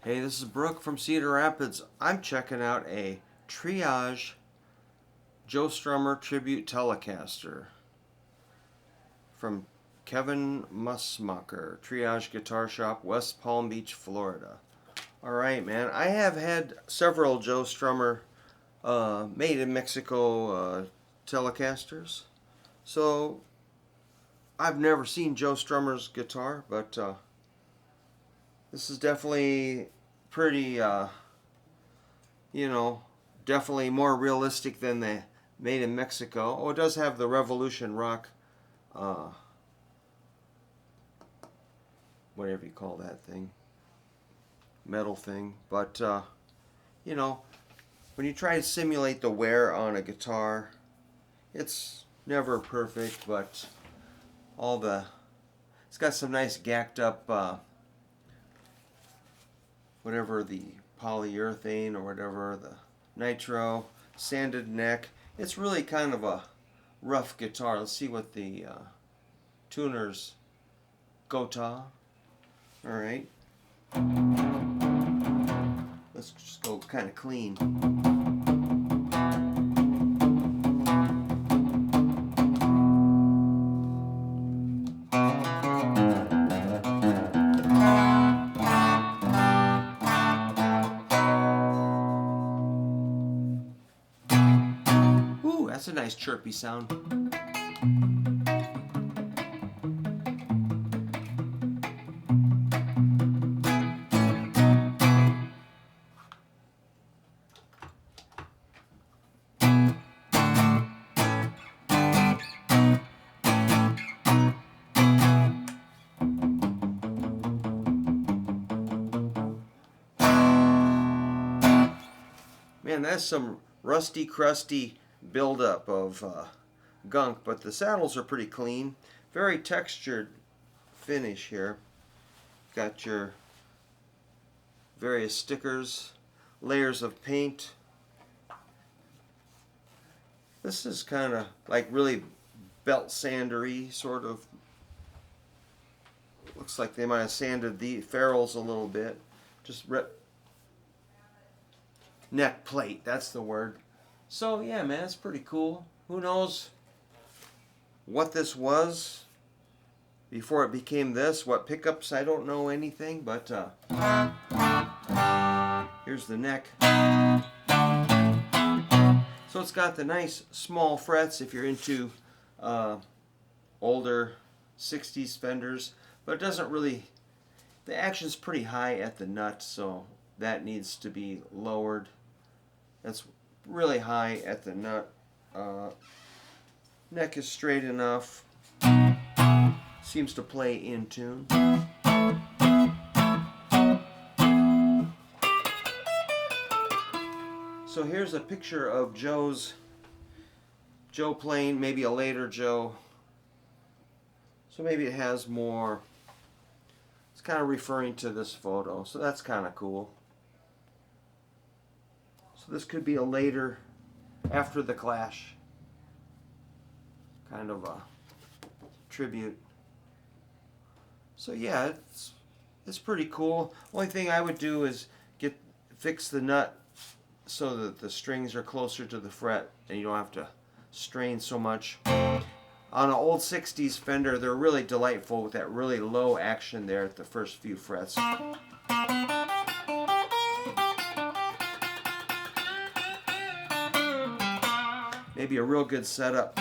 Hey, this is Brook from Cedar Rapids. I'm checking out a Triage Joe Strummer Tribute Telecaster from Kevin Musmacher, Triage Guitar Shop, West Palm Beach, Florida. Alright, man. I have had several Joe Strummer made in Mexico Telecasters. So, I've never seen Joe Strummer's guitar, but this is definitely pretty, definitely more realistic than the made in Mexico. Oh, it does have the Revolution Rock, whatever you call that thing, metal thing. But, when you try to simulate the wear on a guitar, it's never perfect, but it's got some nice gacked up, whatever the polyurethane or whatever, the nitro, sanded neck. It's really kind of a rough guitar. Let's see what the tuners go to. Alright. Let's just go kind of clean. Ooh, that's a nice chirpy sound. Man, that's some rusty, crusty buildup of gunk, but the saddles are pretty clean. Very textured finish here. Got your various stickers, layers of paint. This is kind of like really belt sandery, sort of. Looks like they might have sanded the ferrules a little bit. Just neck plate, that's the word. So yeah, man, it's pretty cool. Who knows what this was before it became this? What pickups? I don't know anything, but here's the neck. So it's got the nice small frets if you're into older 60s Fenders, but it doesn't really, the action's pretty high at the nut, so that needs to be lowered. That's really high at the nut. Neck is straight enough. Seems to play in tune. So here's a picture of Joe playing, maybe a later Joe. So maybe it has more. It's kind of referring to this photo, so that's kind of cool. So this could be a later, after the Clash, kind of a tribute. So yeah, it's pretty cool. Only thing I would do is fix the nut so that the strings are closer to the fret and you don't have to strain so much. On an old 60s Fender, they're really delightful with that really low action there at the first few frets. Maybe a real good setup.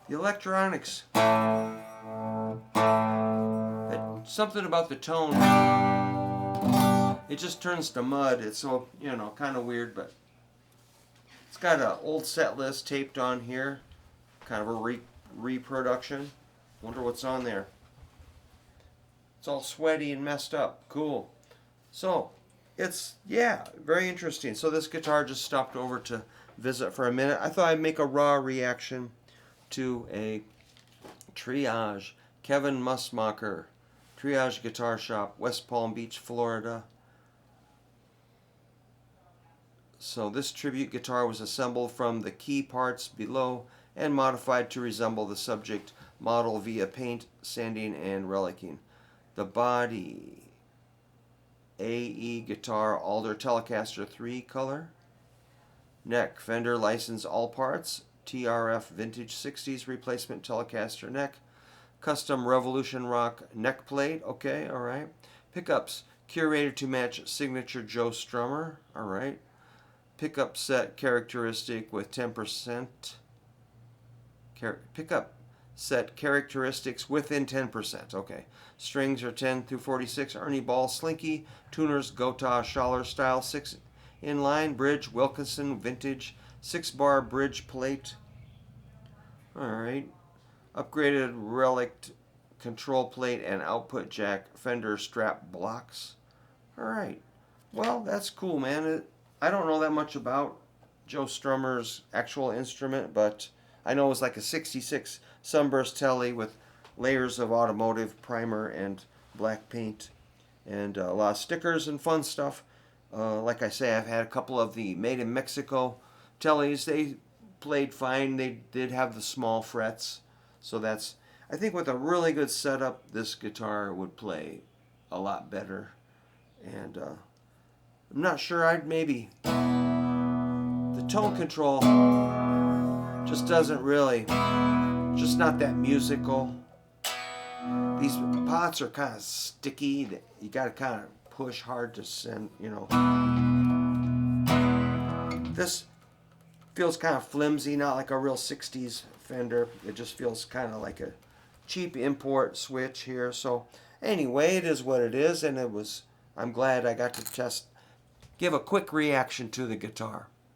The electronics. Something about the tone. It just turns to mud. It's so, kind of weird, but it's got an old set list taped on here. Kind of a reproduction. Wonder what's on there. It's all sweaty and messed up. Cool. So, yeah, very interesting. So this guitar just stopped over to visit for a minute. I thought I'd make a raw reaction to a Triage, Kevin Musmacher, Triage Guitar Shop, West Palm Beach, Florida. So this tribute guitar was assembled from the key parts below and modified to resemble the subject model via paint, sanding, and relicking. The body, AE guitar Alder Telecaster 3 color. Neck, Fender license all parts, TRF vintage 60s replacement Telecaster neck. Custom Revolution Rock neck plate, okay, alright. Pickups, curated to match signature Joe Strummer, alright. Pickup set characteristic with 10%. Pickup set characteristics within 10%. Okay. Strings are 10 through 46. Ernie Ball Slinky. Tuners Gotha Schaller style. 6 inline. Bridge Wilkinson vintage. 6-bar bridge plate. Alright. Upgraded relic control plate and output jack Fender strap blocks. Alright. Well, that's cool, man. I don't know that much about Joe Strummer's actual instrument, but I know it was like a 66 Sunburst Telly with layers of automotive primer and black paint and a lot of stickers and fun stuff. Like I say, I've had a couple of the made in Mexico Tellys. They played fine. They did have the small frets. So that's, I think with a really good setup, this guitar would play a lot better. And I'm not sure, I'd maybe, the tone control just doesn't really, just not that musical. These pots are kind of sticky. You got to kind of push hard to send, you know. This feels kind of flimsy, not like a real 60s Fender. It just feels kind of like a cheap import switch here. So anyway, it is what it is, and I'm glad I got to give a quick reaction to the guitar.